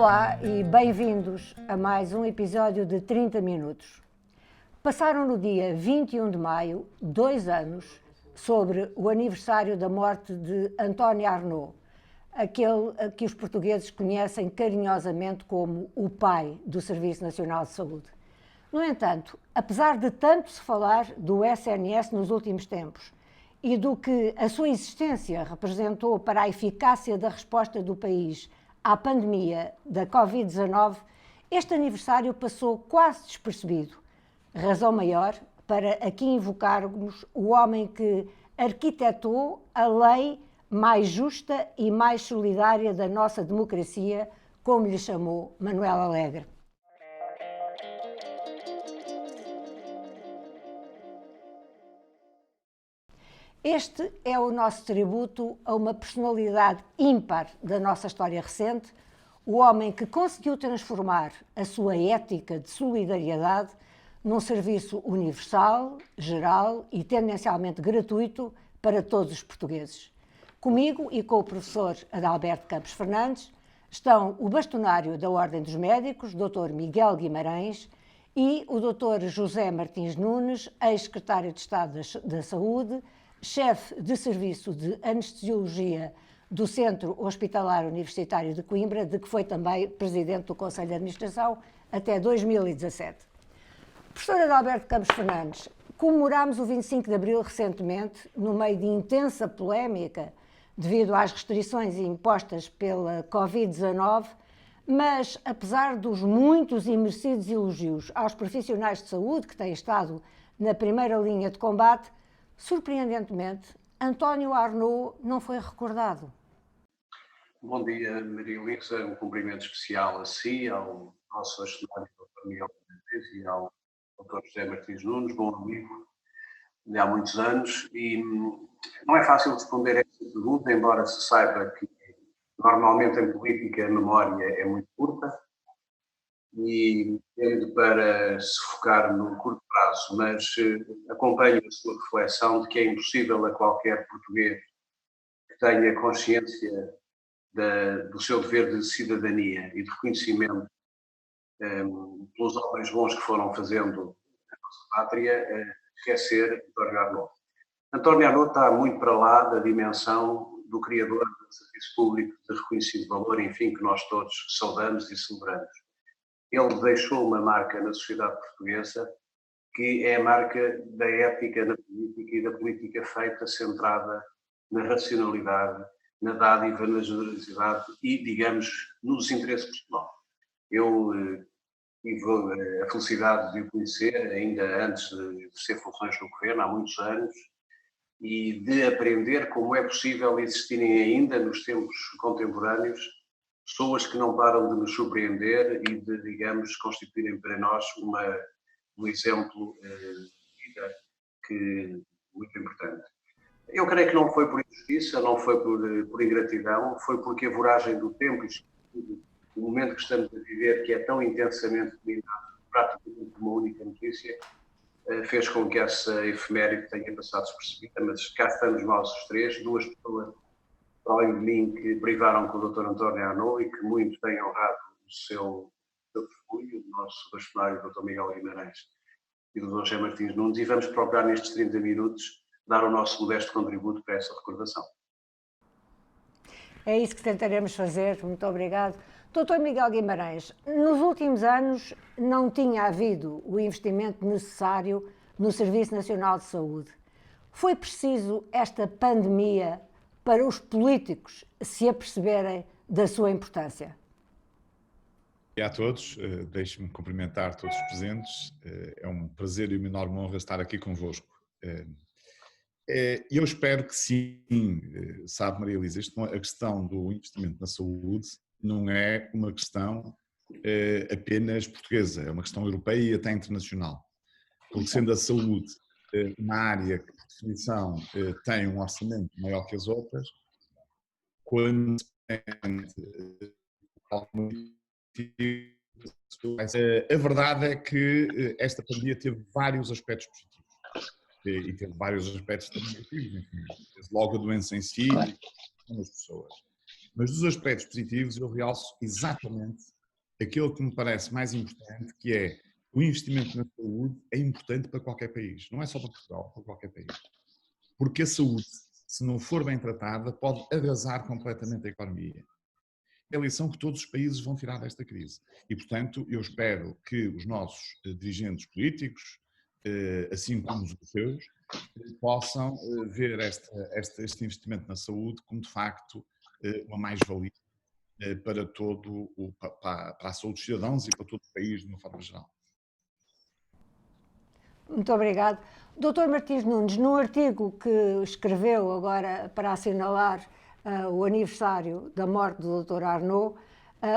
Olá e bem-vindos a mais um episódio de 30 minutos. Passaram no dia 21 de maio 2 anos sobre o aniversário da morte de António Arnaud, aquele a que os portugueses conhecem carinhosamente como o pai do Serviço Nacional de Saúde. No entanto, apesar de tanto se falar do SNS nos últimos tempos e do que a sua existência representou para a eficácia da resposta do país à pandemia da Covid-19, este aniversário passou quase despercebido. Razão maior para aqui invocarmos o homem que arquitetou a lei mais justa e mais solidária da nossa democracia, como lhe chamou Manuel Alegre. Este é o nosso tributo a uma personalidade ímpar da nossa história recente, o homem que conseguiu transformar a sua ética de solidariedade num serviço universal, geral e tendencialmente gratuito para todos os portugueses. Comigo e com o professor Adalberto Campos Fernandes estão o bastonário da Ordem dos Médicos, Dr. Miguel Guimarães, e o Dr. José Martins Nunes, ex-secretário de Estado da Saúde, chefe de serviço de anestesiologia do Centro Hospitalar Universitário de Coimbra, de que foi também presidente do Conselho de Administração até 2017. Professor Adalberto Campos Fernandes, comemorámos o 25 de Abril recentemente, no meio de intensa polémica devido às restrições impostas pela Covid-19, mas apesar dos muitos e merecidos elogios aos profissionais de saúde que têm estado na primeira linha de combate, surpreendentemente, António Arnaud não foi recordado. Bom dia, Maria Luísa. Um cumprimento especial a si, ao nosso bastonário Dr. Miguel Guimarães e ao Dr. José Martins Nunes, bom amigo de há muitos anos. E não é fácil responder a esta pergunta, embora se saiba que normalmente em política a memória é muito curta e tende para se focar no curto prazo, mas acompanho a sua reflexão de que é impossível a qualquer português que tenha consciência do seu dever de cidadania e de reconhecimento pelos homens bons que foram fazendo a nossa pátria, esquecer António Arnaud. António Arnaud está muito para lá da dimensão do criador do serviço público de reconhecido valor, enfim, que nós todos saudamos e celebramos. Ele deixou uma marca na sociedade portuguesa que é a marca da ética na política e da política feita centrada na racionalidade, na dádiva, na generosidade e, digamos, nos interesses pessoais. Eu tive a felicidade de o conhecer ainda antes de exercer funções no governo, há muitos anos, e de aprender como é possível existirem ainda nos tempos contemporâneos pessoas que não param de nos surpreender e de, digamos, constituírem para nós um exemplo de vida muito importante. Eu creio que não foi por injustiça, não foi por ingratidão, foi porque a voragem do tempo e o momento que estamos a viver, que é tão intensamente dominado praticamente por uma única notícia, fez com que essa efeméride tenha passado despercebida, mas cá estamos nós os três, duas pessoas, além de mim, que privaram com o Dr. António Arnaud e que muito têm honrado o seu testemunho, o nosso bastonário, o Dr. Miguel Guimarães e o Dr. José Martins Nunes, e vamos procurar nestes 30 minutos dar o nosso modesto contributo para essa recordação. É isso que tentaremos fazer, muito obrigado. Dr. Miguel Guimarães, nos últimos anos não tinha havido o investimento necessário no Serviço Nacional de Saúde. Foi preciso esta pandemia para os políticos se aperceberem da sua importância? E a todos, deixe-me cumprimentar todos os presentes, é um prazer e uma enorme honra estar aqui convosco. Eu espero que sim, sabe Maria Elisa, a questão do investimento na saúde não é uma questão apenas portuguesa, é uma questão europeia e até internacional, porque sendo a saúde uma área que, por definição, tem um orçamento maior que as outras, quando a verdade é que esta pandemia teve vários aspectos positivos e teve vários aspectos também negativos, enfim, desde logo a doença em si, nas pessoas. Mas dos aspectos positivos eu realço exatamente aquele que me parece mais importante, que é o investimento na saúde é importante para qualquer país, não é só para Portugal, para qualquer país. Porque a saúde, se não for bem tratada, pode arrasar completamente a economia. É a lição que todos os países vão tirar desta crise. E, portanto, eu espero que os nossos dirigentes políticos, assim como os europeus, possam ver este investimento na saúde como, de facto, uma mais-valia para para a saúde dos cidadãos e para todo o país, de uma forma geral. Muito obrigado. Dr. Martins Nunes, num artigo que escreveu agora para assinalar o aniversário da morte do Dr. Arnaud,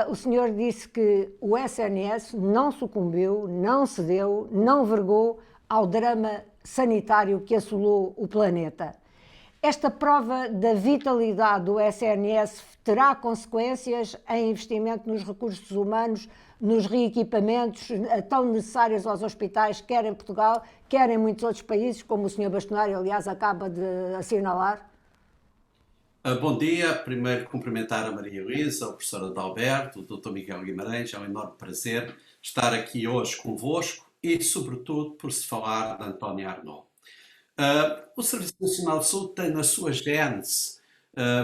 o senhor disse que o SNS não sucumbiu, não cedeu, não vergou ao drama sanitário que assolou o planeta. Esta prova da vitalidade do SNS terá consequências em investimento nos recursos humanos, nos reequipamentos tão necessários aos hospitais, quer em Portugal, quer em muitos outros países, como o Sr. Bastonário, aliás, acaba de assinalar? Bom dia. Primeiro cumprimentar a Maria Luísa, o professor Adalberto, o Dr. Miguel Guimarães. É um enorme prazer estar aqui hoje convosco e, sobretudo, por se falar de António Arnaud. O Serviço Nacional de Saúde tem na sua gênese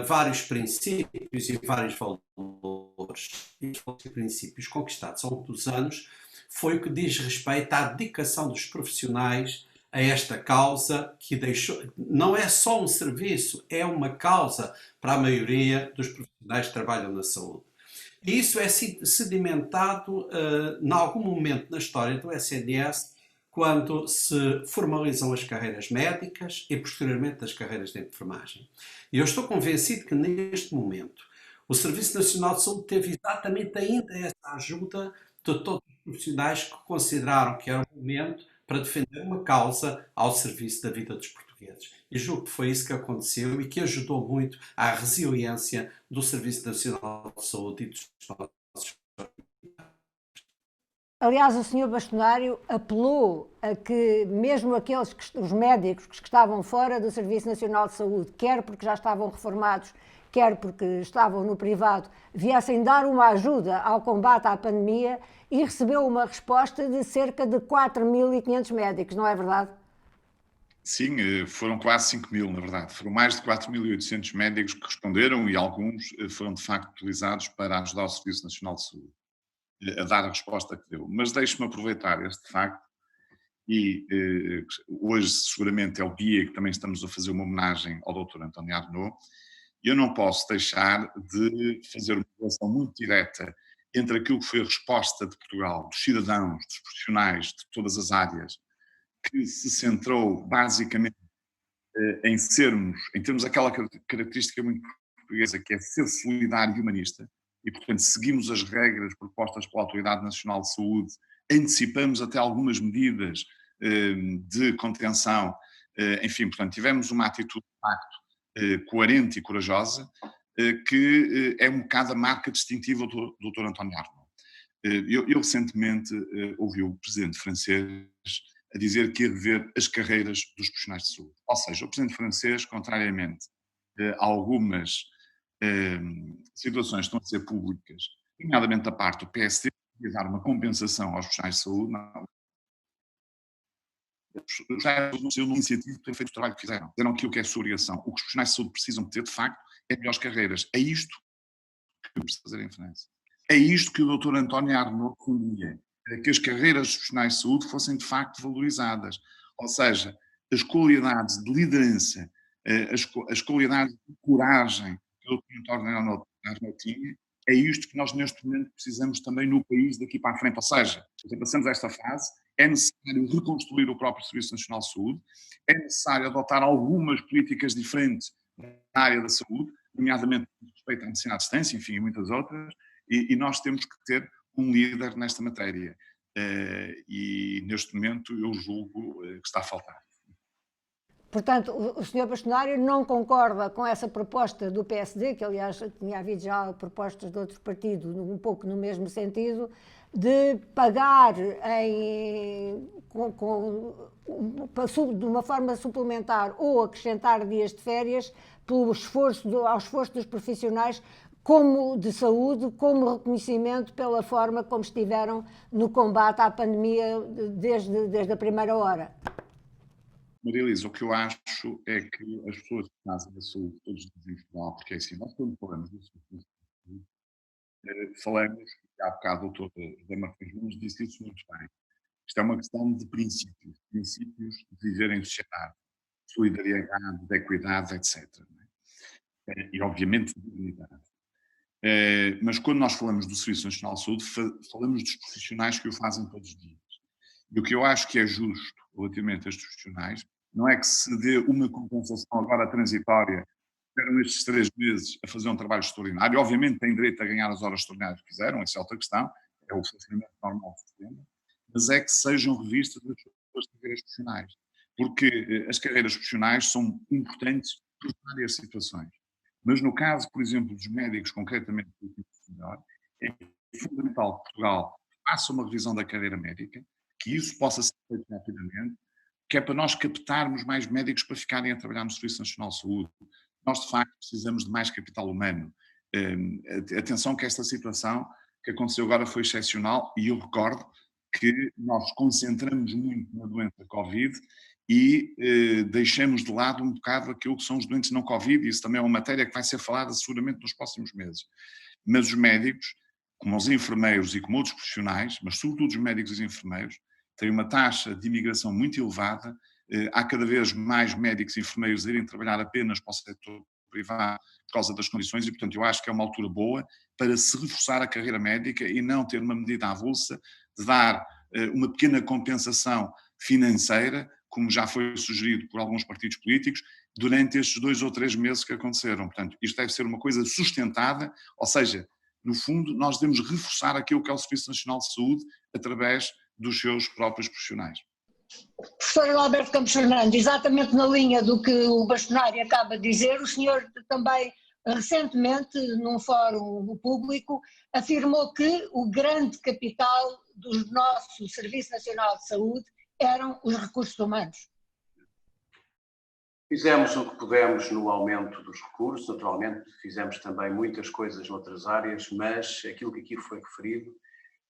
vários princípios e vários valores. E os princípios conquistados ao longo dos anos foi o que diz respeito à dedicação dos profissionais a esta causa que deixou. Não é só um serviço, é uma causa para a maioria dos profissionais que trabalham na saúde. E isso é sedimentado em algum momento na história do SNS, quando se formalizam as carreiras médicas e posteriormente as carreiras de enfermagem. E eu estou convencido que neste momento o Serviço Nacional de Saúde teve exatamente ainda essa ajuda de todos os profissionais que consideraram que era o momento para defender uma causa ao serviço da vida dos portugueses. E julgo que foi isso que aconteceu e que ajudou muito à resiliência do Serviço Nacional de Saúde e dos nossos. Aliás, o Sr. Bastonário apelou a que mesmo os médicos que estavam fora do Serviço Nacional de Saúde, quer porque já estavam reformados, quer porque estavam no privado, viessem dar uma ajuda ao combate à pandemia, e recebeu uma resposta de cerca de 4.500 médicos, não é verdade? Sim, foram quase 5.000, na verdade. Foram mais de 4.800 médicos que responderam e alguns foram, de facto, utilizados para ajudar o Serviço Nacional de Saúde a dar a resposta que deu. Mas deixe-me aproveitar este facto e hoje seguramente é o dia que também estamos a fazer uma homenagem ao Dr. António Arnaud. Eu não posso deixar de fazer uma relação muito direta entre aquilo que foi a resposta de Portugal, dos cidadãos, dos profissionais, de todas as áreas, que se centrou basicamente em termos aquela característica muito portuguesa, que é ser solidário e humanista, e portanto seguimos as regras propostas pela Autoridade Nacional de Saúde, antecipamos até algumas medidas de contenção, enfim, portanto tivemos uma atitude de facto coerente e corajosa, que é um bocado a marca distintiva do Dr. António Arnaud. Eu recentemente ouvi o presidente francês a dizer que ia rever as carreiras dos profissionais de saúde. Ou seja, o presidente francês, contrariamente a algumas situações que estão a ser públicas, nomeadamente da parte do PSD, ia dar uma compensação aos profissionais de saúde, não. Os profissionais de saúde não saiu numa iniciativa de ter feito o trabalho que fizeram. Fizeram aquilo que é a sua obrigação. O que os profissionais de saúde precisam ter, de facto, é melhores carreiras. É isto que precisa fazer a diferença. É isto que o Dr. António Arnaud defendia, que as carreiras dos profissionais de saúde fossem de facto valorizadas. Ou seja, as qualidades de liderança, as qualidades de coragem que o Dr. António Arnaud tinha, é isto que nós neste momento precisamos também no país daqui para a frente. Ou seja, passamos esta fase, é necessário reconstruir o próprio Serviço Nacional de Saúde, é necessário adotar algumas políticas diferentes na área da saúde, nomeadamente com respeito à medicina à distância, enfim, e muitas outras, e nós temos que ter um líder nesta matéria. E neste momento eu julgo que está a faltar. Portanto, o Sr. Bastonário não concorda com essa proposta do PSD, que aliás tinha havido já propostas de outros partidos um pouco no mesmo sentido, de pagar de uma forma suplementar ou acrescentar dias de férias ao esforço dos profissionais como de saúde, como reconhecimento pela forma como estiveram no combate à pandemia desde a primeira hora. Maria Elisa, o que eu acho é que as pessoas que fazem a saúde todos os dias em Portugal, porque é assim, nós quando falamos da saúde, falamos, há bocado o doutor José Martins Nunes disse isso muito bem. Isto é uma questão de princípios de viver em sociedade, de solidariedade, de equidade, etc. E, obviamente, de dignidade. Mas quando nós falamos do Serviço Nacional de Saúde, falamos dos profissionais que o fazem todos os dias. E o que eu acho que é justo relativamente a estes profissionais não é que se dê uma compensação agora transitória, tiveram estes 3 meses a fazer um trabalho extraordinário, obviamente têm direito a ganhar as horas extraordinárias que fizeram, essa é outra questão, é o funcionamento normal do sistema, mas é que sejam revistas as carreiras profissionais, porque as carreiras profissionais são importantes por várias situações. Mas no caso, por exemplo, dos médicos, concretamente do tipo melhor, é fundamental que Portugal faça uma revisão da carreira médica, que isso possa ser feito rapidamente, que é para nós captarmos mais médicos para ficarem a trabalhar no Serviço Nacional de Saúde. Nós, de facto, precisamos de mais capital humano. Atenção que esta situação que aconteceu agora foi excepcional e eu recordo que nós concentramos muito na doença Covid e deixamos de lado um bocado aquilo que são os doentes não Covid, e isso também é uma matéria que vai ser falada seguramente nos próximos meses. Mas os médicos, como os enfermeiros e como outros profissionais, mas sobretudo os médicos e os enfermeiros, têm uma taxa de imigração muito elevada, há cada vez mais médicos e enfermeiros a irem trabalhar apenas para o setor privado por causa das condições e, portanto, eu acho que é uma altura boa para se reforçar a carreira médica e não ter uma medida avulsa de dar uma pequena compensação financeira, como já foi sugerido por alguns partidos políticos, durante estes 2 ou 3 meses que aconteceram. Portanto, isto deve ser uma coisa sustentada, ou seja, no fundo, nós devemos reforçar aquilo que é o Serviço Nacional de Saúde através dos seus próprios profissionais. Professor Alberto Campos Fernandes, exatamente na linha do que o bastonário acaba de dizer, o senhor também recentemente, num fórum público, afirmou que o grande capital do nosso Serviço Nacional de Saúde eram os recursos humanos. Fizemos o que pudemos no aumento dos recursos, naturalmente fizemos também muitas coisas noutras áreas, mas aquilo que aqui foi referido,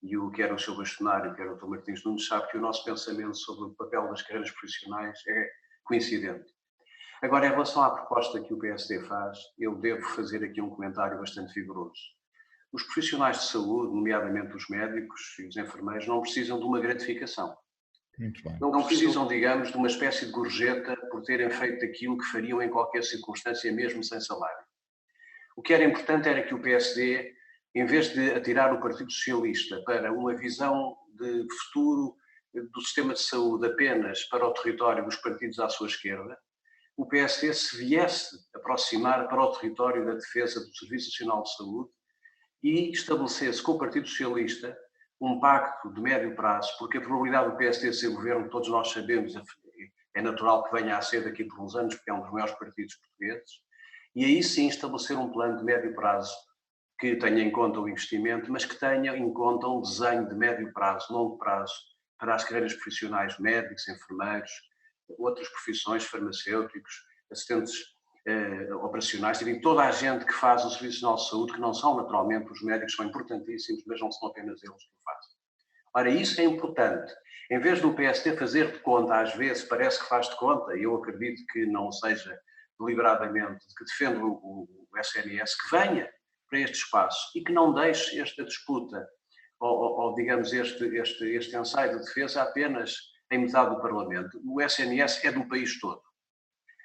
e o que era o seu bastonário, que era o Dr. Martins Nunes, sabe que o nosso pensamento sobre o papel das carreiras profissionais é coincidente. Agora, em relação à proposta que o PSD faz, eu devo fazer aqui um comentário bastante vigoroso. Os profissionais de saúde, nomeadamente os médicos e os enfermeiros, não precisam de uma gratificação. Muito bem. Não precisam, digamos, de uma espécie de gorjeta por terem feito aquilo que fariam em qualquer circunstância, mesmo sem salário. O que era importante era que o PSD, em vez de atirar o Partido Socialista para uma visão de futuro do sistema de saúde apenas para o território dos partidos à sua esquerda, o PSD se viesse aproximar para o território da defesa do Serviço Nacional de Saúde e estabelecesse com o Partido Socialista um pacto de médio prazo, porque a probabilidade do PSD ser governo, todos nós sabemos, é natural que venha a ser daqui por uns anos, porque é um dos maiores partidos portugueses, e aí sim estabelecer um plano de médio prazo que tenha em conta o investimento, mas que tenha em conta um desenho de médio prazo, longo prazo, para as carreiras profissionais, médicos, enfermeiros, outras profissões, farmacêuticos, assistentes operacionais, e toda a gente que faz o Serviço Nacional de Saúde, que não são naturalmente os médicos, são importantíssimos, mas não são apenas eles que o fazem. Ora, isso é importante. Em vez do PSD fazer de conta, às vezes parece que faz de conta, e eu acredito que não seja deliberadamente, que defende o SNS, que venha para este espaço e que não deixe esta disputa, ou digamos, este ensaio de defesa apenas em metade do Parlamento. O SNS é do país todo.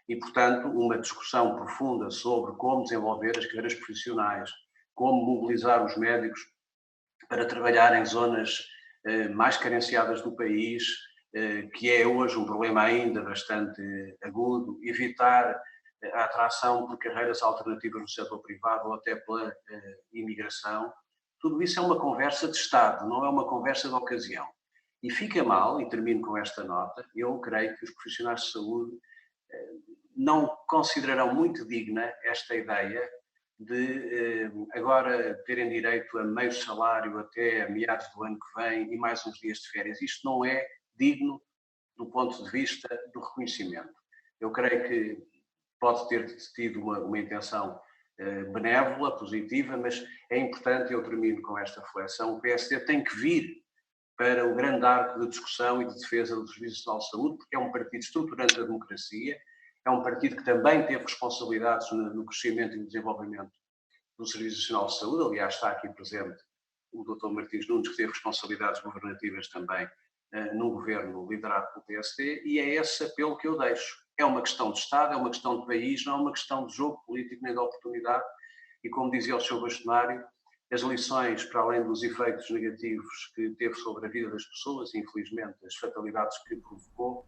E, portanto, uma discussão profunda sobre como desenvolver as carreiras profissionais, como mobilizar os médicos para trabalhar em zonas mais carenciadas do país, que é hoje um problema ainda bastante agudo, evitar a atração por carreiras alternativas no setor privado ou até pela imigração. Tudo isso é uma conversa de Estado, não é uma conversa de ocasião. E fica mal, e termino com esta nota, eu creio que os profissionais de saúde não considerarão muito digna esta ideia de agora terem direito a meio salário até meados do ano que vem e mais uns dias de férias. Isto não é digno do ponto de vista do reconhecimento. Eu creio que pode ter tido uma intenção benévola, positiva, mas é importante, eu termino com esta reflexão, o PSD tem que vir para o grande arco de discussão e de defesa do Serviço Nacional de Saúde, porque é um partido estruturante da democracia, é um partido que também teve responsabilidades no crescimento e no desenvolvimento do Serviço Nacional de Saúde. Aliás, está aqui presente o Dr. Martins Nunes, que teve responsabilidades governativas também num governo liderado pelo PSD, e é esse apelo que eu deixo. É uma questão de Estado, é uma questão de país, não é uma questão de jogo político nem de oportunidade, e como dizia o Sr. Bastonário, as lições, para além dos efeitos negativos que teve sobre a vida das pessoas, infelizmente, as fatalidades que provocou,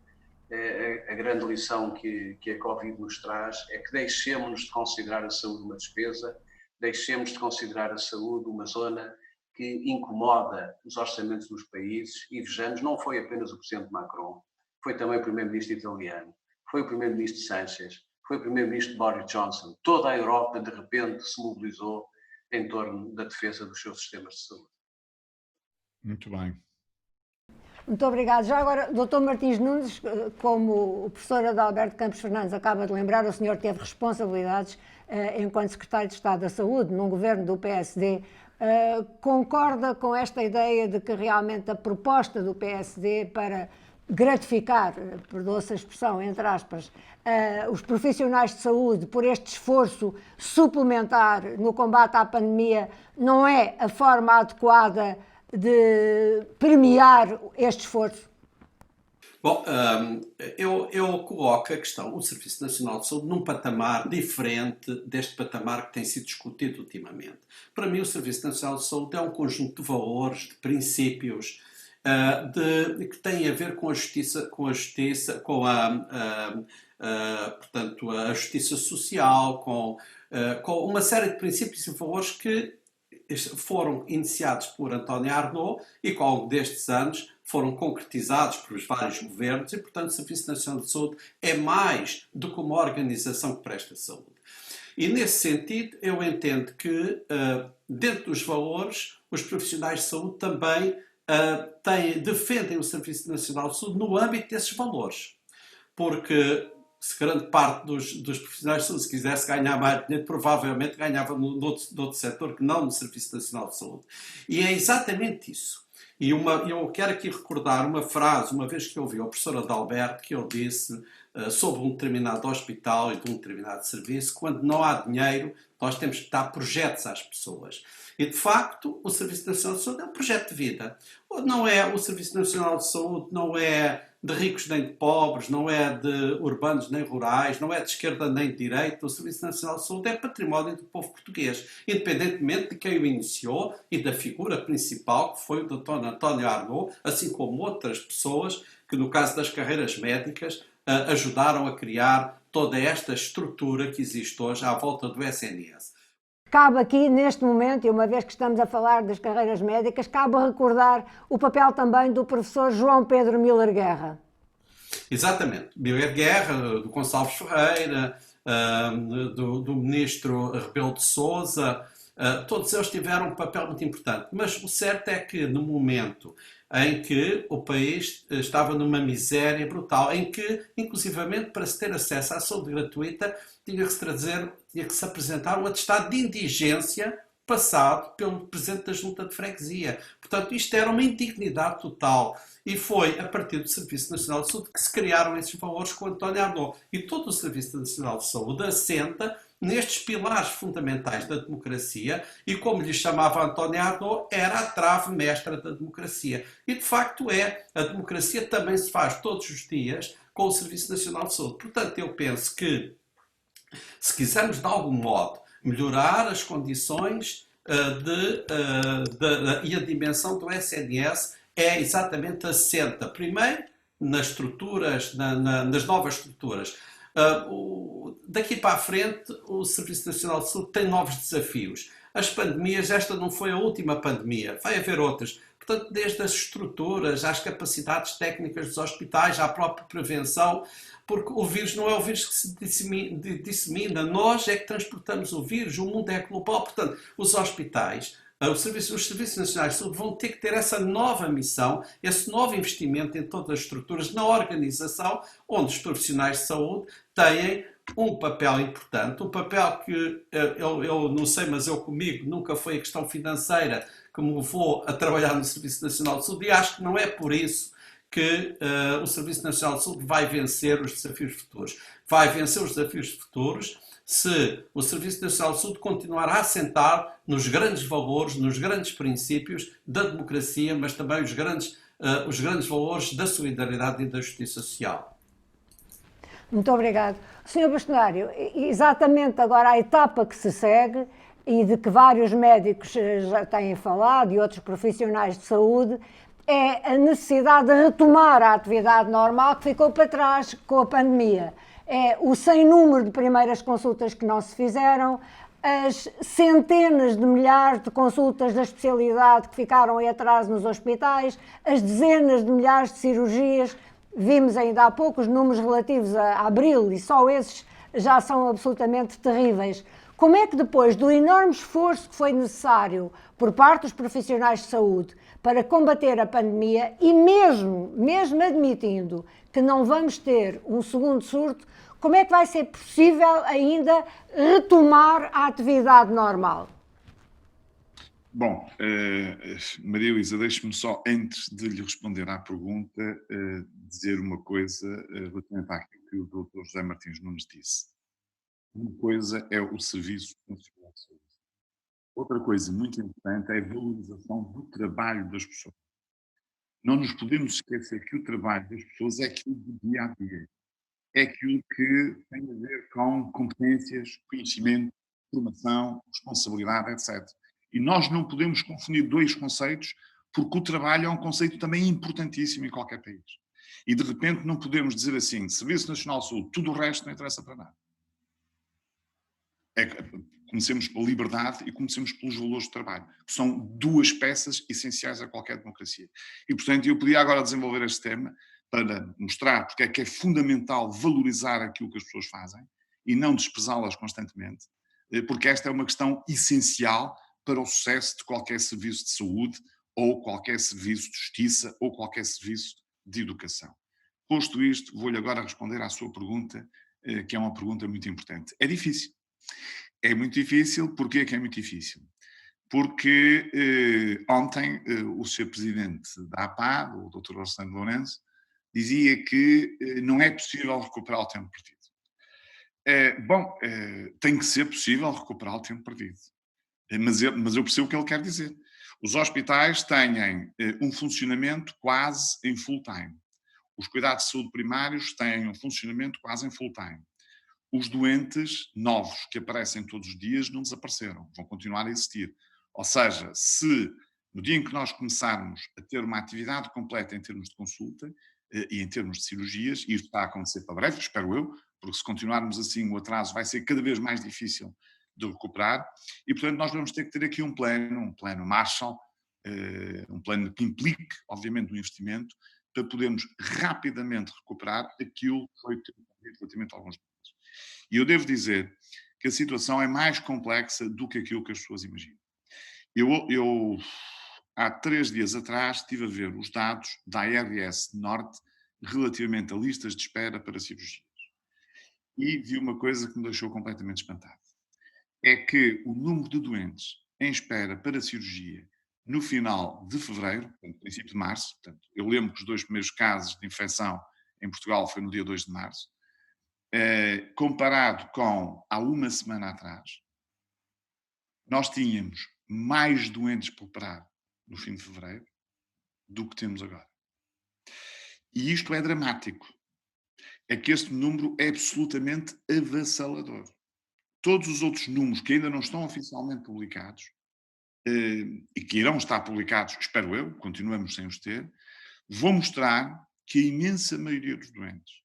a grande lição que a Covid nos traz é que deixemos de considerar a saúde uma despesa, deixemos de considerar a saúde uma zona que incomoda os orçamentos dos países, e vejamos, não foi apenas o Presidente Macron, foi também o Primeiro-Ministro italiano, foi o Primeiro-Ministro Sánchez, foi o Primeiro-Ministro Boris Johnson. Toda a Europa, de repente, se mobilizou em torno da defesa dos seus sistemas de saúde. Muito bem. Muito obrigado. Já agora, Dr. Martins Nunes, como o professor Adalberto Campos Fernandes acaba de lembrar, o senhor teve responsabilidades enquanto secretário de Estado da Saúde num governo do PSD. Concorda com esta ideia de que realmente a proposta do PSD para gratificar, perdoa-se a expressão, entre aspas, os profissionais de saúde por este esforço suplementar no combate à pandemia não é a forma adequada de premiar este esforço? Bom, eu coloco a questão, o Serviço Nacional de Saúde, num patamar diferente deste patamar que tem sido discutido ultimamente. Para mim, o Serviço Nacional de Saúde é um conjunto de valores, de princípios, que têm a ver com a justiça, portanto, a justiça social, com uma série de princípios e valores que foram iniciados por António Arnaud e que ao longo destes anos foram concretizados pelos vários governos, e, portanto, o Serviço Nacional de Saúde é mais do que uma organização que presta saúde. E, nesse sentido, eu entendo que, dentro dos valores, os profissionais de saúde também defendem o Serviço Nacional de Saúde no âmbito desses valores. Porque se grande parte dos profissionais de saúde, se quisesse ganhar mais dinheiro, provavelmente ganhava no outro setor que não no Serviço Nacional de Saúde. E é exatamente isso. E eu quero aqui recordar uma frase, uma vez que eu ouvi o professor Adalberto, que ele disse sobre um determinado hospital e de um determinado serviço: quando não há dinheiro, nós temos que dar projetos às pessoas. E, de facto, o Serviço Nacional de Saúde é um projeto de vida. Não é, o Serviço Nacional de Saúde não é de ricos nem de pobres, não é de urbanos nem rurais, não é de esquerda nem de direita. O Serviço Nacional de Saúde é património do povo português, independentemente de quem o iniciou e da figura principal, que foi o Dr. António Arnaud, assim como outras pessoas que, no caso das carreiras médicas, ajudaram a criar toda esta estrutura que existe hoje à volta do SNS. Cabe aqui, neste momento, e uma vez que estamos a falar das carreiras médicas, cabe recordar o papel também do professor João Pedro Miller Guerra. Exatamente. Miller Guerra, do Gonçalves Ferreira, do ministro Rebelo de Sousa, todos eles tiveram um papel muito importante. Mas o certo é que, no momento em que o país estava numa miséria brutal, em que, inclusivamente, para se ter acesso à saúde gratuita, tinha que se apresentar um atestado de indigência passado pelo Presidente da Junta de Freguesia. Portanto, isto era uma indignidade total. E foi a partir do Serviço Nacional de Saúde que se criaram esses valores com António Arnaud. E todo o Serviço Nacional de Saúde assenta nestes pilares fundamentais da democracia e, como lhe chamava António Arnaud, era a trave mestra da democracia. E, de facto, a democracia também se faz todos os dias com o Serviço Nacional de Saúde. Portanto, eu penso que, se quisermos, de algum modo, melhorar as condições e a dimensão do SNS, é exatamente assenta, primeiro, nas estruturas, nas novas estruturas. Daqui para a frente, o Serviço Nacional de Saúde tem novos desafios. As pandemias, esta não foi a última pandemia, vai haver outras. Portanto, desde as estruturas, às capacidades técnicas dos hospitais, à própria prevenção, porque o vírus não é o vírus que se dissemina, nós é que transportamos o vírus, o mundo é global. Portanto, os hospitais, os Serviços Nacionais de Saúde vão ter que ter essa nova missão, esse novo investimento em todas as estruturas, na organização, onde os profissionais de saúde têm um papel importante, um papel que eu não sei, mas eu comigo nunca foi a questão financeira que me levou a trabalhar no Serviço Nacional de Saúde, e acho que não é por isso que o Serviço Nacional de Saúde vai vencer os desafios futuros. Vai vencer os desafios futuros se o Serviço Nacional de Saúde continuar a assentar nos grandes valores, nos grandes princípios da democracia, mas também os grandes valores da solidariedade e da justiça social. Muito obrigado. Sr. Bastonário, exatamente agora a etapa que se segue e de que vários médicos já têm falado e outros profissionais de saúde, é a necessidade de retomar a atividade normal que ficou para trás com a pandemia. É o sem número de primeiras consultas que não se fizeram, as centenas de milhares de consultas da especialidade que ficaram em atraso nos hospitais, as dezenas de milhares de cirurgias. Vimos ainda há pouco os números relativos a abril e só esses já são absolutamente terríveis. Como é que depois do enorme esforço que foi necessário por parte dos profissionais de saúde para combater a pandemia e mesmo admitindo que não vamos ter um segundo surto, como é que vai ser possível ainda retomar a atividade normal? Bom, Maria Luísa, deixe-me só, antes de lhe responder à pergunta, dizer uma coisa relativamente àquilo que o Dr. José Martins Nunes disse. Uma coisa é o Serviço Nacional de Saúde. Outra coisa muito importante é a valorização do trabalho das pessoas. Não nos podemos esquecer que o trabalho das pessoas é aquilo do dia a dia. É aquilo que tem a ver com competências, conhecimento, formação, responsabilidade, etc. E nós não podemos confundir dois conceitos, porque o trabalho é um conceito também importantíssimo em qualquer país. E de repente não podemos dizer assim, Serviço Nacional de Saúde, tudo o resto não interessa para nada. Comecemos pela liberdade e comecemos pelos valores de trabalho, que são duas peças essenciais a qualquer democracia. E, portanto, eu podia agora desenvolver este tema para mostrar porque é que é fundamental valorizar aquilo que as pessoas fazem e não desprezá-las constantemente, porque esta é uma questão essencial para o sucesso de qualquer serviço de saúde ou qualquer serviço de justiça ou qualquer serviço de educação. Posto isto, vou-lhe agora responder à sua pergunta, que é uma pergunta muito importante. É difícil. É muito difícil. Porquê que é muito difícil? Porque ontem o Sr. Presidente da APA, o Dr. Orlando Lourenço, dizia que não é possível recuperar o tempo perdido. Tem que ser possível recuperar o tempo perdido. Mas eu percebo o que ele quer dizer. Os hospitais têm um funcionamento quase em full time. Os cuidados de saúde primários têm um funcionamento quase em full time. Os doentes novos que aparecem todos os dias não desapareceram, vão continuar a existir. Ou seja, se no dia em que nós começarmos a ter uma atividade completa em termos de consulta e em termos de cirurgias, e isto está a acontecer para breve, espero eu, porque se continuarmos assim o atraso vai ser cada vez mais difícil de recuperar, e portanto nós vamos ter que ter aqui um plano Marshall, um plano que implique, obviamente, um investimento, para podermos rapidamente recuperar aquilo que foi relativamente a alguns doentes. E eu devo dizer que a situação é mais complexa do que aquilo que as pessoas imaginam. Eu há 3 dias atrás, estive a ver os dados da ARS Norte relativamente a listas de espera para cirurgias. E vi uma coisa que me deixou completamente espantado. É que o número de doentes em espera para cirurgia no final de fevereiro, portanto, princípio de março, portanto, eu lembro que os 2 primeiros casos de infecção em Portugal foi no dia 2 de março, comparado com há uma semana atrás, nós tínhamos mais doentes por operar no fim de fevereiro do que temos agora. E isto é dramático. É que este número é absolutamente avassalador. Todos os outros números que ainda não estão oficialmente publicados, e que irão estar publicados, espero eu, continuamos sem os ter, vão mostrar que a imensa maioria dos doentes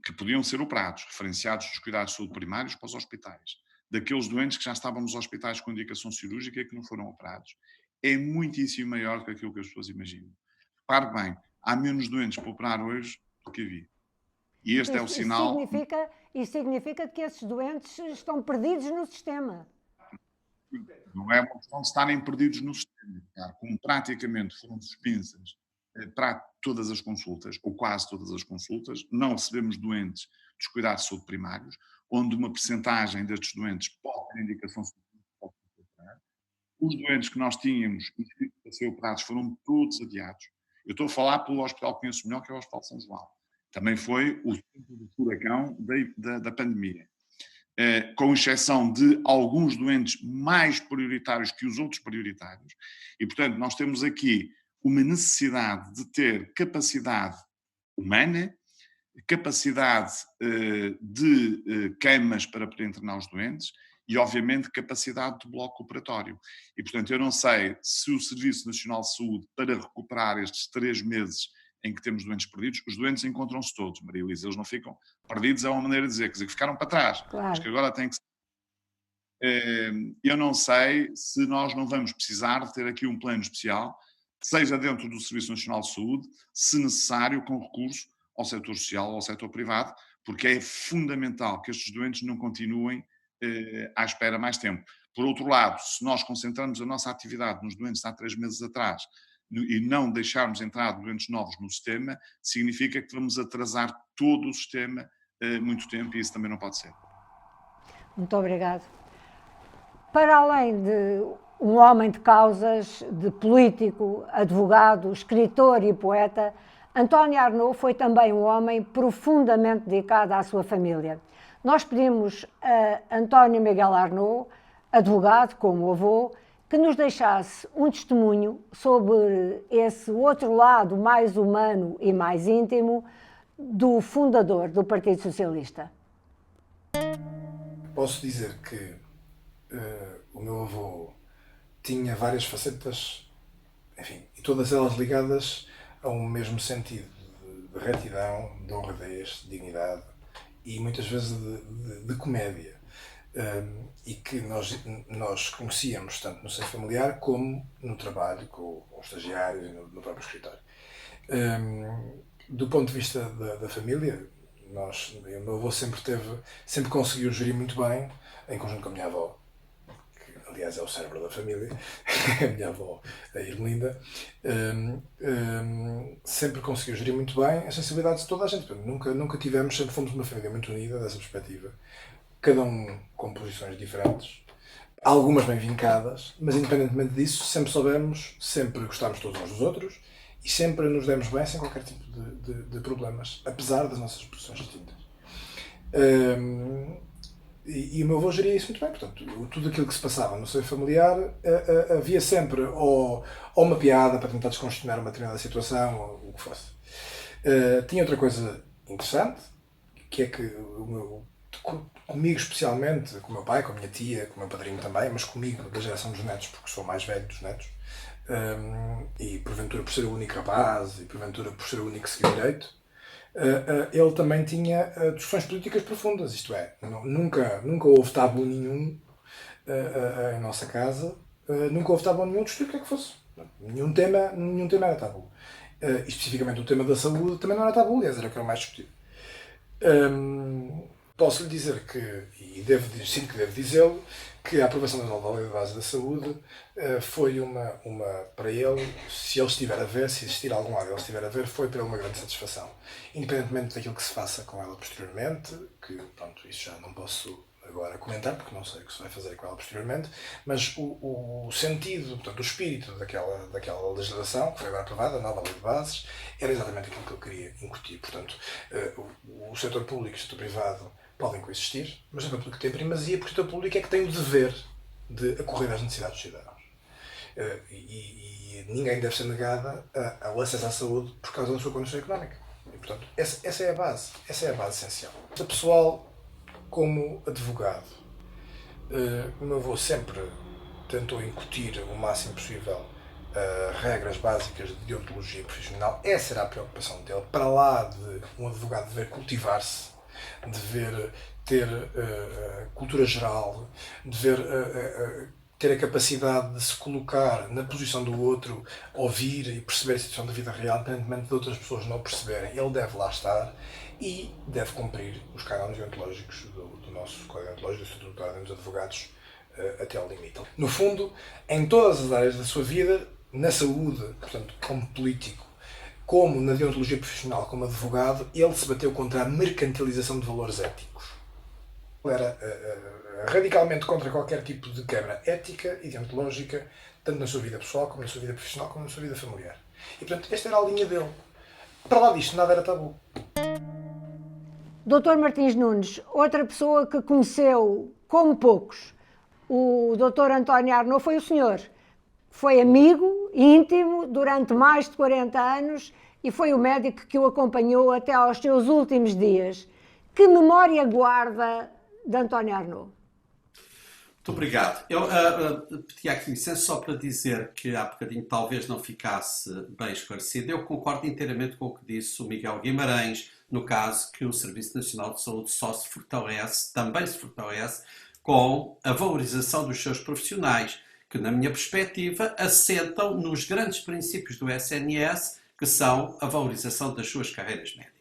que podiam ser operados, referenciados dos cuidados de saúde primários para os hospitais, daqueles doentes que já estavam nos hospitais com indicação cirúrgica e que não foram operados, é muitíssimo maior que aquilo que as pessoas imaginam. Repare bem, há menos doentes para operar hoje do que havia. E este é o sinal... Isso significa que esses doentes estão perdidos no sistema. Não é uma questão de estarem perdidos no sistema. Como praticamente foram suspensas para todas as consultas, ou quase todas as consultas, não recebemos doentes dos cuidados de saúde primários, onde uma percentagem destes doentes pode ter indicação científica. Os doentes que nós tínhamos inscritos para ser operados foram todos adiados. Eu estou a falar pelo hospital que conheço melhor, que é o Hospital de São João. Também foi o centro do furacão da pandemia. Com exceção de alguns doentes mais prioritários que os outros prioritários. E, portanto, nós temos aqui uma necessidade de ter capacidade humana, capacidade de camas para poder internar os doentes e, obviamente, capacidade de bloco operatório. E, portanto, eu não sei se o Serviço Nacional de Saúde, para recuperar estes 3 meses em que temos doentes perdidos, os doentes encontram-se todos, Maria Luísa, eles não ficam perdidos, é uma maneira de dizer, quer dizer, que ficaram para trás, Claro. mas que agora têm que... Eu não sei se nós não vamos precisar de ter aqui um plano especial, seja dentro do Serviço Nacional de Saúde, se necessário, com recurso ao setor social ou ao setor privado, porque é fundamental que estes doentes não continuem à espera mais tempo. Por outro lado, se nós concentrarmos a nossa atividade nos doentes de há 3 meses atrás e não deixarmos entrar doentes novos no sistema, significa que vamos atrasar todo o sistema muito tempo e isso também não pode ser. Muito obrigado. Para além de um homem de causas, de político, advogado, escritor e poeta, António Arnaud foi também um homem profundamente dedicado à sua família. Nós pedimos a António Miguel Arnaud, advogado como avô, que nos deixasse um testemunho sobre esse outro lado mais humano e mais íntimo do fundador do Partido Socialista. Posso dizer que o meu avô tinha várias facetas, enfim, e todas elas ligadas a um mesmo sentido de retidão, de honradez, de dignidade e muitas vezes de comédia. E que nós conhecíamos tanto no seio familiar como no trabalho com os estagiários e no próprio escritório. Do ponto de vista da família, o meu avô sempre conseguiu gerir muito bem, em conjunto com a minha avó, que aliás é o cérebro da família, a minha avó, a Irmelinda, sempre conseguiu gerir muito bem as sensibilidades de toda a gente. Nunca tivemos, sempre fomos uma família muito unida dessa perspectiva. Cada um com posições diferentes, algumas bem vincadas, mas independentemente disso, sempre gostámos todos uns dos outros e sempre nos demos bem sem qualquer tipo de problemas, apesar das nossas posições distintas. E o meu avô geria isso muito bem, portanto, tudo aquilo que se passava no seio familiar, havia sempre ou uma piada para tentar descongestionar uma determinada situação, ou o que fosse. Tinha outra coisa interessante, que é que comigo especialmente, com o meu pai, com a minha tia, com o meu padrinho também, mas comigo da geração dos netos, porque sou mais velho dos netos, e porventura por ser o único rapaz, e porventura por ser o único que seguiu direito, ele também tinha discussões políticas profundas, isto é, nunca houve tabu nenhum em nossa casa, nunca houve tabu nenhum de discutir o que é que fosse. Nenhum tema era tabu. Especificamente o tema da saúde também não era tabu, aliás, era o que era mais discutido. Posso lhe dizer que, e sinto que devo dizê-lo, que a aprovação da nova lei de base da saúde foi para ele, se ele estiver a ver, se existir algum lado ele estiver a ver, foi para ele uma grande satisfação. Independentemente daquilo que se faça com ela posteriormente, que pronto, isso já não posso agora comentar, porque não sei o que se vai fazer com ela posteriormente, mas o sentido, portanto, o espírito daquela legislação, que foi agora aprovada, a nova lei de bases, era exatamente aquilo que eu queria incutir. Portanto, o setor público e o setor privado podem coexistir, mas o setor público tem primazia, porque o setor público é que tem o dever de acorrer às necessidades dos cidadãos. E ninguém deve ser negada ao acesso à saúde por causa da sua condição económica. E, portanto, essa é a base essencial. O pessoal, como advogado, o meu avô sempre tentou incutir o máximo possível regras básicas de deontologia profissional. Essa era a preocupação dele, para lá de um advogado dever cultivar-se, dever ter cultura geral, dever ter a capacidade de se colocar na posição do outro, ouvir e perceber a situação da vida real, independentemente de outras pessoas não perceberem. Ele deve lá estar e deve cumprir os cânones deontológicos do nosso Código Deontológico do Estatuto da Ordem dos Advogados até ao limite. No fundo, em todas as áreas da sua vida, na saúde, portanto, como político, como na deontologia profissional, como advogado, ele se bateu contra a mercantilização de valores éticos. era radicalmente contra qualquer tipo de quebra ética e deontológica, tanto na sua vida pessoal, como na sua vida profissional, como na sua vida familiar. E, portanto, esta era a linha dele. Para lá disto, nada era tabu. Dr. Martins Nunes, outra pessoa que conheceu, como poucos, o Dr. António Arnaud foi o senhor. Foi amigo, íntimo, durante mais de 40 anos e foi o médico que o acompanhou até aos seus últimos dias. Que memória guarda de António Arnaud? Muito obrigado. Eu pedi aqui licença só para dizer que há bocadinho talvez não ficasse bem esclarecido. Eu concordo inteiramente com o que disse o Miguel Guimarães, no caso que o Serviço Nacional de Saúde só se fortalece, também se fortalece, com a valorização dos seus profissionais, que na minha perspectiva assentam nos grandes princípios do SNS, que são a valorização das suas carreiras médicas.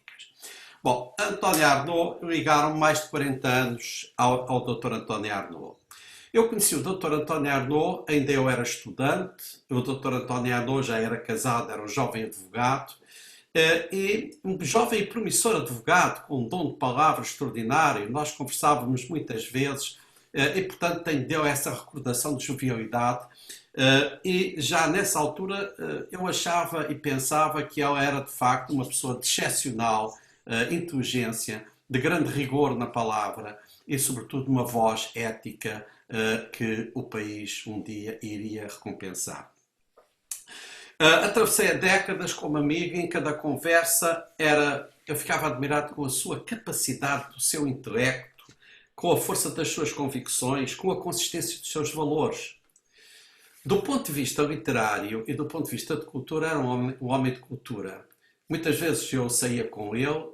Bom, António Arnaud, ligaram mais de 40 anos ao Dr. António Arnaud. Eu conheci o Dr. António Arnaud, ainda eu era estudante, o Dr. António Arnaud já era casado, era um jovem advogado, e um jovem e promissor advogado, com um dom de palavra extraordinário. Nós conversávamos muitas vezes, e portanto deu essa recordação de jovialidade, e já nessa altura eu achava e pensava que ela era de facto uma pessoa de excepcional inteligência, de grande rigor na palavra e sobretudo uma voz ética que o país um dia iria recompensar. Atravessei décadas como amigo, em cada conversa eu ficava admirado com a sua capacidade, do seu intelecto, com a força das suas convicções, com a consistência dos seus valores. Do ponto de vista literário e do ponto de vista de cultura, era um homem de cultura. Muitas vezes eu saía com ele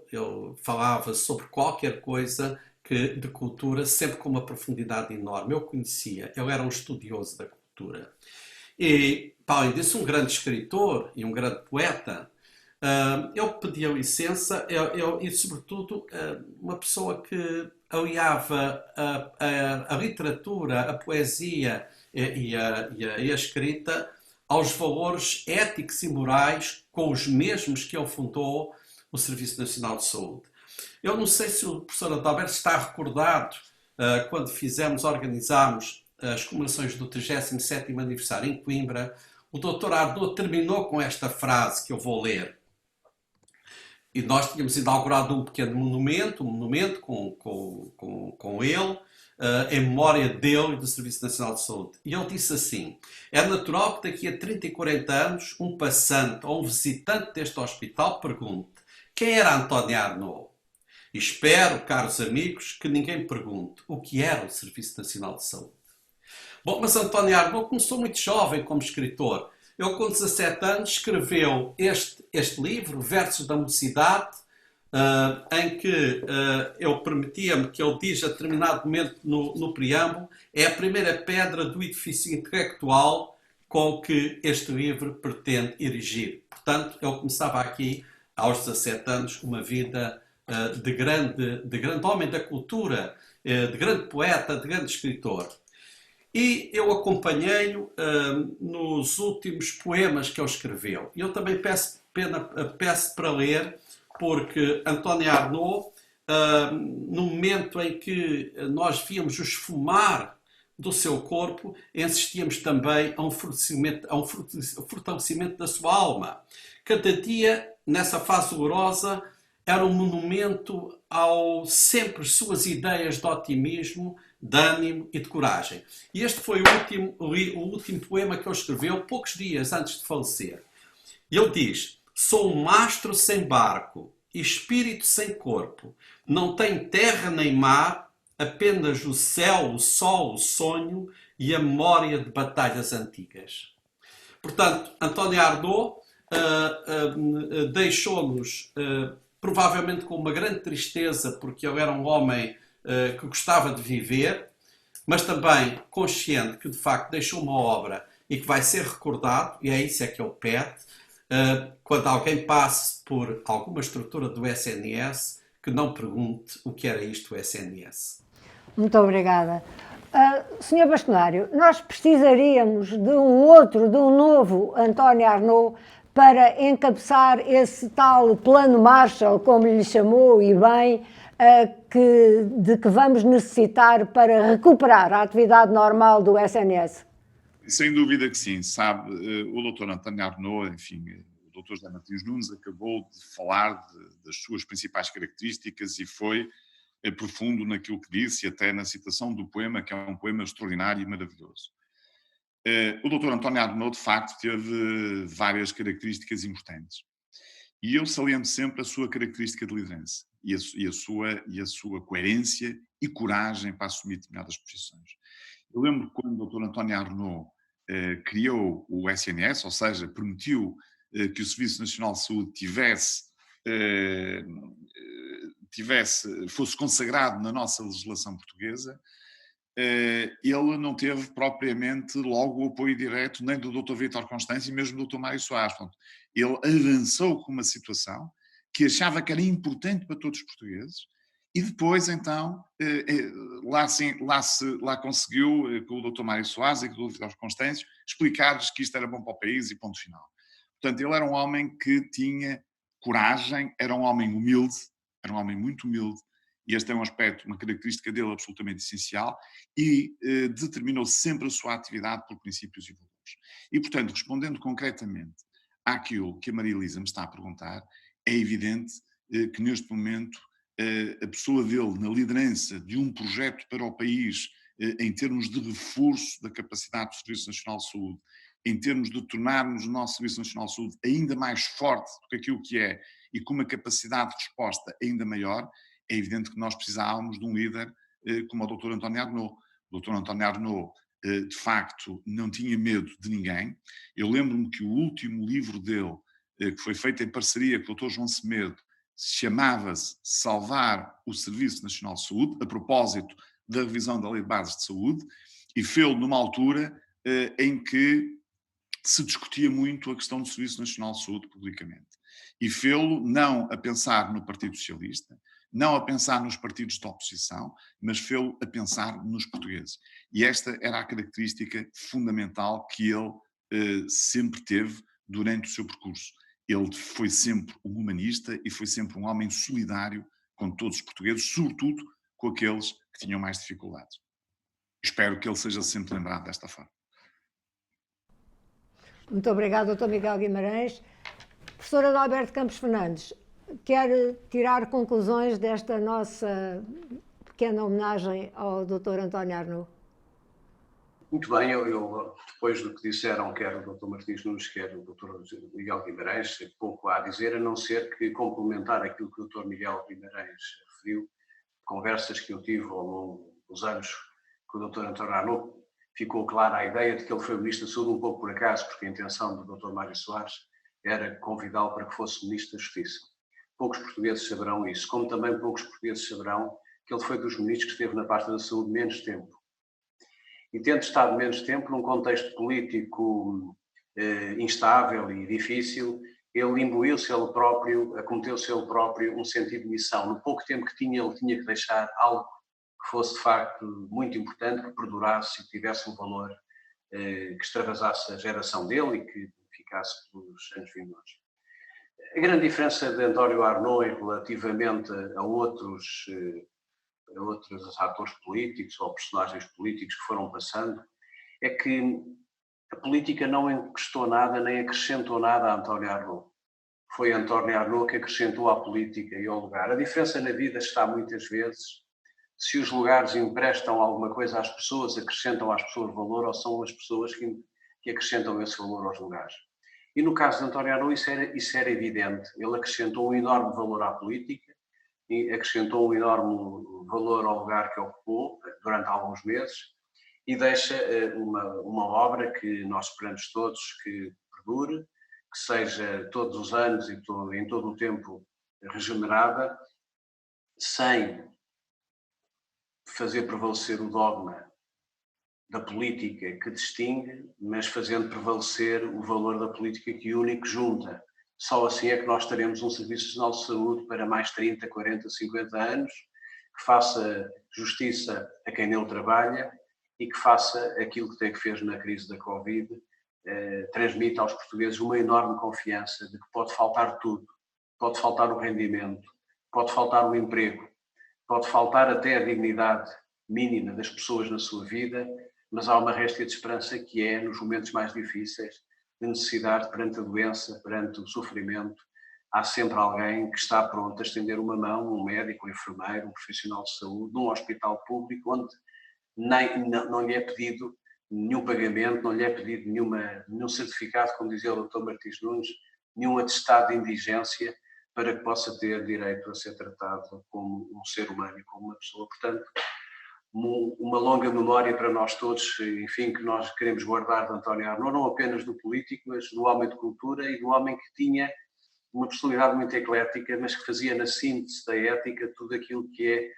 falava sobre qualquer coisa de cultura, sempre com uma profundidade enorme. Eu conhecia, ele era um estudioso da cultura. E, além disso, um grande escritor e um grande poeta. Eu pedia licença e, sobretudo, uma pessoa que aliava a literatura, a poesia e a escrita aos valores éticos e morais com os mesmos que ele fundou o Serviço Nacional de Saúde. Eu não sei se o professor Adalberto está recordado quando organizámos as comemorações do 37º aniversário em Coimbra. O Dr. Arnaud terminou com esta frase que eu vou ler. E nós tínhamos inaugurado um pequeno monumento com ele, em memória dele e do Serviço Nacional de Saúde. E ele disse assim: é natural que daqui a 30 e 40 anos um passante ou um visitante deste hospital pergunte: quem era António Arnaud? E espero, caros amigos, que ninguém pergunte o que era o Serviço Nacional de Saúde. Bom, mas António Arnaud começou muito jovem como escritor. Ele, com 17 anos, escreveu este livro, Versos da Mocidade, em que eu permitia-me que ele diz a determinado momento no preâmbulo, é a primeira pedra do edifício intelectual com que este livro pretende erigir. Portanto, ele começava aqui, aos 17 anos, uma vida de grande homem da cultura, de grande poeta, de grande escritor. E eu acompanhei-o nos últimos poemas que ele escreveu. E eu também peço para ler, porque António Arnaud, no momento em que nós víamos o esfumar do seu corpo, insistíamos também a um fortalecimento da sua alma. Cada dia, nessa fase dolorosa, era um monumento sempre suas ideias de otimismo, de ânimo e de coragem. E este foi o último poema que ele escreveu poucos dias antes de falecer. Ele diz: sou um mastro sem barco, espírito sem corpo, não tenho terra nem mar, apenas o céu, o sol, o sonho e a memória de batalhas antigas. Portanto, António Arnaud deixou-nos provavelmente com uma grande tristeza, porque ele era um homem que gostava de viver, mas também consciente que de facto deixou uma obra e que vai ser recordado, e é isso que ele pede, quando alguém passe por alguma estrutura do SNS, que não pergunte o que era isto do SNS. Muito obrigada. Sr. Bastonário, nós precisaríamos de um novo António Arnaud para encabeçar esse tal plano Marshall, como lhe chamou, e bem, de que vamos necessitar para recuperar a atividade normal do SNS? Sem dúvida que sim. Sabe, o Dr. António Arnaud, enfim, o Dr. José Martins Nunes acabou de falar das suas principais características e foi profundo naquilo que disse, e até na citação do poema, que é um poema extraordinário e maravilhoso. O Dr. António Arnaud, de facto, teve várias características importantes. E eu saliento sempre a sua característica de liderança e a sua coerência e coragem para assumir determinadas posições. Eu lembro quando o Dr. António Arnaud criou o SNS, ou seja, permitiu que o Serviço Nacional de Saúde fosse consagrado na nossa legislação portuguesa. Ele não teve propriamente logo o apoio direto nem do Dr. Vítor Constâncio e mesmo do Dr. Mário Soares. Portanto, ele avançou com uma situação que achava que era importante para todos os portugueses e depois, então, lá conseguiu, com o Dr. Mário Soares e com o Dr. Vítor Constâncio, explicar-lhes que isto era bom para o país e ponto final. Portanto, ele era um homem que tinha coragem, era um homem humilde, era um homem muito humilde, e este é um aspecto, uma característica dele absolutamente essencial, e determinou sempre a sua atividade por princípios e valores. E, portanto, respondendo concretamente àquilo que a Maria Elisa me está a perguntar, é evidente que neste momento a pessoa dele na liderança de um projeto para o país em termos de reforço da capacidade do Serviço Nacional de Saúde, em termos de tornarmos o nosso Serviço Nacional de Saúde ainda mais forte do que aquilo que é e com uma capacidade de resposta ainda maior, é evidente que nós precisávamos de um líder como o Dr. António Arnaud. O Dr. António Arnaud, de facto, não tinha medo de ninguém. Eu lembro-me que o último livro dele, que foi feito em parceria com o Dr. João Semedo, chamava-se Salvar o Serviço Nacional de Saúde, a propósito da revisão da Lei de Bases de Saúde, e fê-lo numa altura em que se discutia muito a questão do Serviço Nacional de Saúde publicamente. E fê-lo não a pensar no Partido Socialista, não a pensar nos partidos de oposição, mas fê-lo a pensar nos portugueses. E esta era a característica fundamental que ele sempre teve durante o seu percurso. Ele foi sempre um humanista e foi sempre um homem solidário com todos os portugueses, sobretudo com aqueles que tinham mais dificuldades. Espero que ele seja sempre lembrado desta forma. Muito obrigado, Dr. Miguel Guimarães. Professora Adalberto Campos Fernandes, quer tirar conclusões desta nossa pequena homenagem ao Dr. António Arnaud? Muito bem, eu depois do que disseram, quer o Dr. Martins Nunes, quer o Dr. Miguel Guimarães, pouco há a dizer, a não ser que complementar aquilo que o Dr. Miguel Guimarães referiu, conversas que eu tive ao longo dos anos com o Dr. António Arnaud, ficou clara a ideia de que ele foi Ministro da Saúde um pouco por acaso, porque a intenção do Dr. Mário Soares era convidá-lo para que fosse Ministro da Justiça. Poucos portugueses saberão isso, como também poucos portugueses saberão que ele foi dos ministros que esteve na pasta da saúde menos tempo. E tendo estado menos tempo, num contexto político instável e difícil, ele imbuiu-se ele próprio, acometeu-se ele próprio um sentido de missão. No pouco tempo que tinha, ele tinha que deixar algo que fosse de facto muito importante, que perdurasse e que tivesse um valor que extravasasse a geração dele e que ficasse pelos anos vindouros. A grande diferença de António Arnaud relativamente a outros atores políticos ou personagens políticos que foram passando é que a política não encostou nada nem acrescentou nada a António Arnaud. Foi António Arnaud que acrescentou à política e ao lugar. A diferença na vida está muitas vezes se os lugares emprestam alguma coisa às pessoas, acrescentam às pessoas valor ou são as pessoas que acrescentam esse valor aos lugares. E no caso de António Arnaud isso era evidente. Ele acrescentou um enorme valor à política e acrescentou um enorme valor ao lugar que ocupou durante alguns meses e deixa uma obra que nós esperamos todos que perdure, que seja todos os anos e em todo o tempo regenerada, sem fazer prevalecer o dogma da política que distingue, mas fazendo prevalecer o valor da política que une e que junta. Só assim é que nós teremos um Serviço Nacional de Saúde para mais 30, 40, 50 anos, que faça justiça a quem nele trabalha e que faça aquilo que fez na crise da Covid, transmite aos portugueses uma enorme confiança de que pode faltar tudo, pode faltar o rendimento, pode faltar o emprego, pode faltar até a dignidade mínima das pessoas na sua vida, mas há uma réstia de esperança que é, nos momentos mais difíceis, de necessidade perante a doença, perante o sofrimento, há sempre alguém que está pronto a estender uma mão, um médico, um enfermeiro, um profissional de saúde, num hospital público onde não lhe é pedido nenhum pagamento, não lhe é pedido nenhum certificado, como dizia o Dr. Martins Nunes, nenhum atestado de indigência para que possa ter direito a ser tratado como um ser humano e como uma pessoa. Portanto, uma longa memória para nós todos, enfim, que nós queremos guardar de António Arnaud, não apenas do político, mas do homem de cultura e do homem que tinha uma personalidade muito eclética, mas que fazia na síntese da ética tudo aquilo que é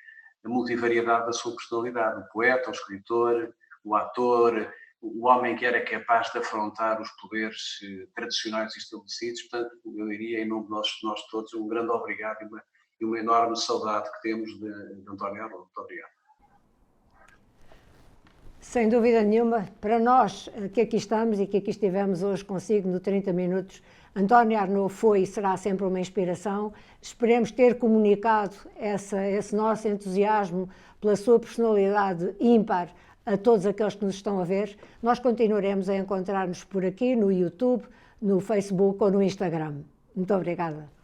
a multivariedade da sua personalidade. O poeta, o escritor, o ator, o homem que era capaz de afrontar os poderes tradicionais estabelecidos. Portanto, eu diria, em nome de nós todos, um grande obrigado e uma enorme saudade que temos de António Arnaud. Muito obrigado. Sem dúvida nenhuma, para nós que aqui estamos e que aqui estivemos hoje consigo no 30 Minutos, António Arnaud foi e será sempre uma inspiração. Esperemos ter comunicado esse nosso entusiasmo pela sua personalidade ímpar a todos aqueles que nos estão a ver. Nós continuaremos a encontrar-nos por aqui no YouTube, no Facebook ou no Instagram. Muito obrigada.